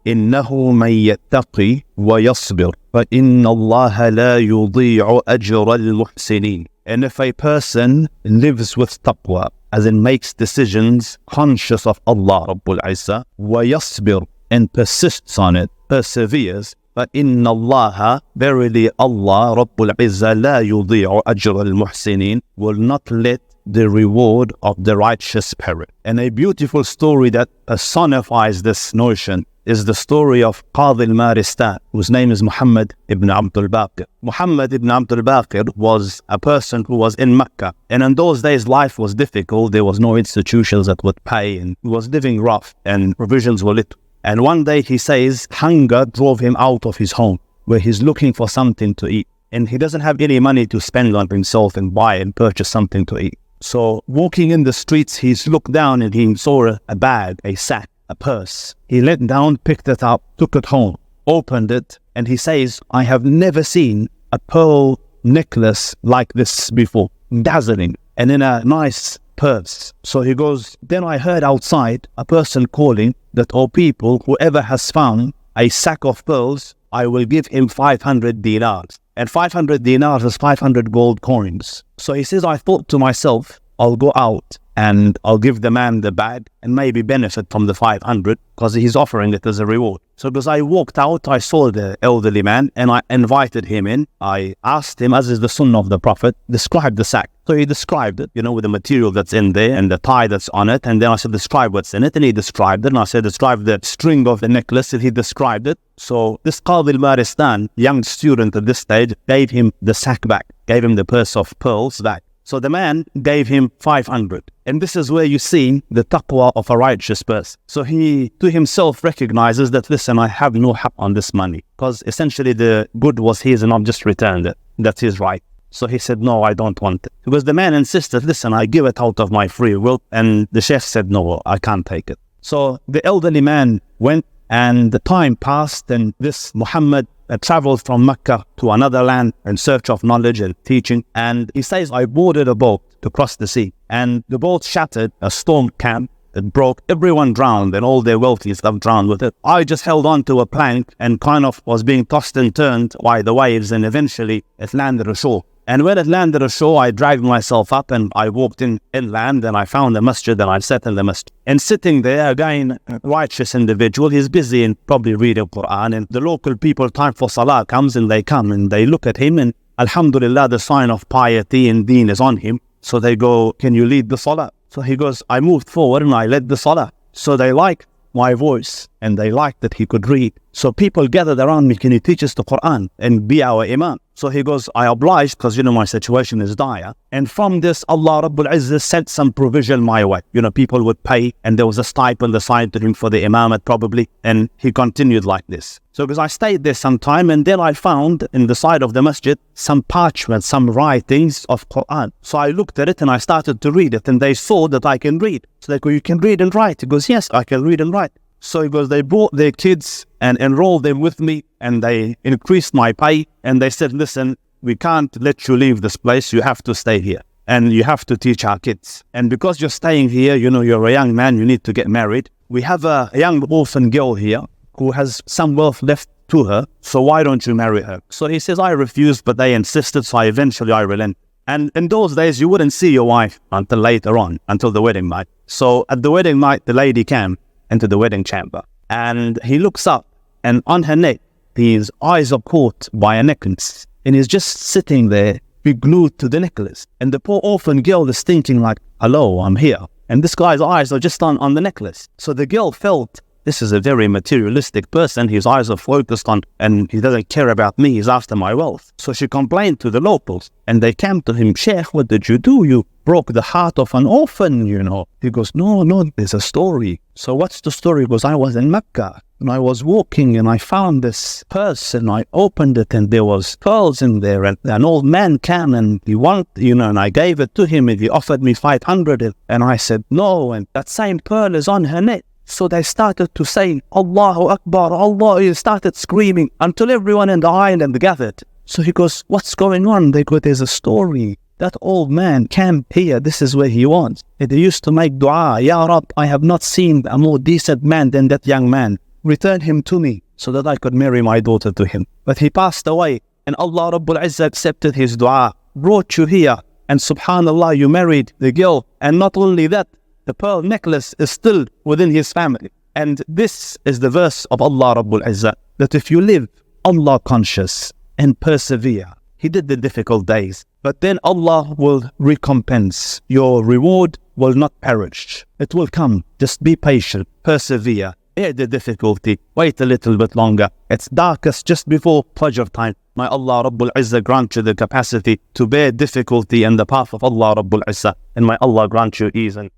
إِنَّهُ مَن يَتَّقِ وَيَصْبِرْ فَإِنَّ اللَّهَ لَا يُضِيعُ أَجْرَ الْمُحْسِنِينَ. And if a person lives with taqwa, as in makes decisions conscious of Allah Rabbul Izzah, وَيَصْبِرْ, and persists on it, perseveres, فَإِنَّ اللَّهَ, verily Allah Rabbul Izzah, لَا يُضِيعُ أَجْرَ الْمُحْسِنِينَ, will not let the reward of the righteous perish. And a beautiful story that personifies this notion is the story of Qadhi al-Maristhan, whose name is Muhammad ibn Abdul Baqir. Muhammad ibn Abdul Baqir was a person who was in Mecca. And in those days, life was difficult. There was no institutions that would pay, and he was living rough, and provisions were little. And one day he says hunger drove him out of his home, where he's looking for something to eat. And he doesn't have any money to spend on himself and buy and purchase something to eat. So walking in the streets, he's looked down and he saw a bag, a sack, a purse. He leant down, picked it up, took it home, opened it, and he says, I have never seen a pearl necklace like this before, dazzling, and in a nice purse. So he goes, then I heard outside a person calling that, oh people, whoever has found a sack of pearls, I will give him 500 dinars. And 500 dinars is 500 gold coins. So he says, I thought to myself, I'll go out and I'll give the man the bag and maybe benefit from the 500 because he's offering it as a reward. So as I walked out, I saw the elderly man and I invited him in. I asked him, as is the sunnah of the Prophet, describe the sack. So he described it, with the material that's in there and the tie that's on it. And then I said, describe what's in it. And he described it. And I said, describe the string of the necklace. And he described it. So this Qadhi al-Maristhan, young student at this stage, gave him the sack back, gave him the purse of pearls back. So the man gave him 500. And this is where you see the taqwa of a righteous person. So he to himself recognizes that, listen, I have no haq on this money, because essentially the good was his and I've just returned it. That's his right. So he said, no, I don't want it. Because the man insisted, listen, I give it out of my free will. And the sheikh said, no, I can't take it. So the elderly man went, and the time passed, and this Muhammad traveled from Mecca to another land in search of knowledge and teaching. And he says, I boarded a boat to cross the sea, and the boat shattered, a storm came, it broke, everyone drowned, and all their wealthy stuff drowned with it. I just held on to a plank and kind of was being tossed and turned by the waves, and eventually it landed ashore. And when it landed ashore, I dragged myself up and I walked inland, and I found a masjid and I sat in the masjid. And sitting there, again, a righteous individual, he's busy and probably reading Quran, and the local people, time for salah comes, and they come and they look at him, and alhamdulillah, the sign of piety and deen is on him. So they go, can you lead the salah? So he goes, I moved forward and I led the salah. So they liked my voice and they liked that he could read. So people gathered around me, can you teach us the Quran and be our imam? So he goes, I obliged, because my situation is dire. And from this, Allah Rabbul Izzah sent some provision my way. People would pay, and there was a stipend assigned to him for the imamate probably. And he continued like this. So because I stayed there some time, and then I found in the side of the masjid some parchment, some writings of Quran. So I looked at it and I started to read it, and they saw that I can read. So they go, you can read and write? He goes, yes, I can read and write. So he goes, they brought their kids and enrolled them with me, and they increased my pay, and they said, listen, we can't let you leave this place, you have to stay here and you have to teach our kids. And because you're staying here, you're a young man, you need to get married. We have a young orphan girl here who has some wealth left to her, so why don't you marry her? So he says, I refused, but they insisted, so eventually I relented. And in those days, you wouldn't see your wife until later on, until the wedding night. So at the wedding night, the lady came into the wedding chamber, and he looks up, and on her neck, his eyes are caught by a necklace, and he's just sitting there, be glued to the necklace. And the poor orphan girl is thinking like, hello, I'm here. And this guy's eyes are just on the necklace. So the girl felt, this is a very materialistic person. His eyes are focused on, and he doesn't care about me. He's after my wealth. So she complained to the locals, and they came to him, Sheikh, what did you do? You broke the heart of an orphan, He goes, no, there's a story. So what's the story? He goes, I was in Mecca, and I was walking, and I found this purse, and I opened it, and there was pearls in there, and an old man came, and he wanted, and I gave it to him, and he offered me 500, and I said no, and that same pearl is on her neck. So they started to say, Allahu Akbar, Allah. He started screaming until everyone in the island gathered. So he goes, what's going on? They go, there's a story. That old man came here. This is where he was. And they used to make dua, Ya Rab, I have not seen a more decent man than that young man. return him to me so that I could marry my daughter to him. But he passed away, and Allah Rabbul Izzah accepted his dua, brought you here, and subhanallah, you married the girl. And not only that, the pearl necklace is still within his family. And this is the verse of Allah Rabbul Izzah, that if you live Allah conscious and persevere, He did the difficult days, but then Allah will recompense. Your reward will not perish. It will come. Just be patient, persevere, bear the difficulty, wait a little bit longer. It's darkest just before pleasure time. May Allah Rabbul Izzah grant you the capacity to bear difficulty in the path of Allah Rabbul Izzah, and may Allah grant you ease and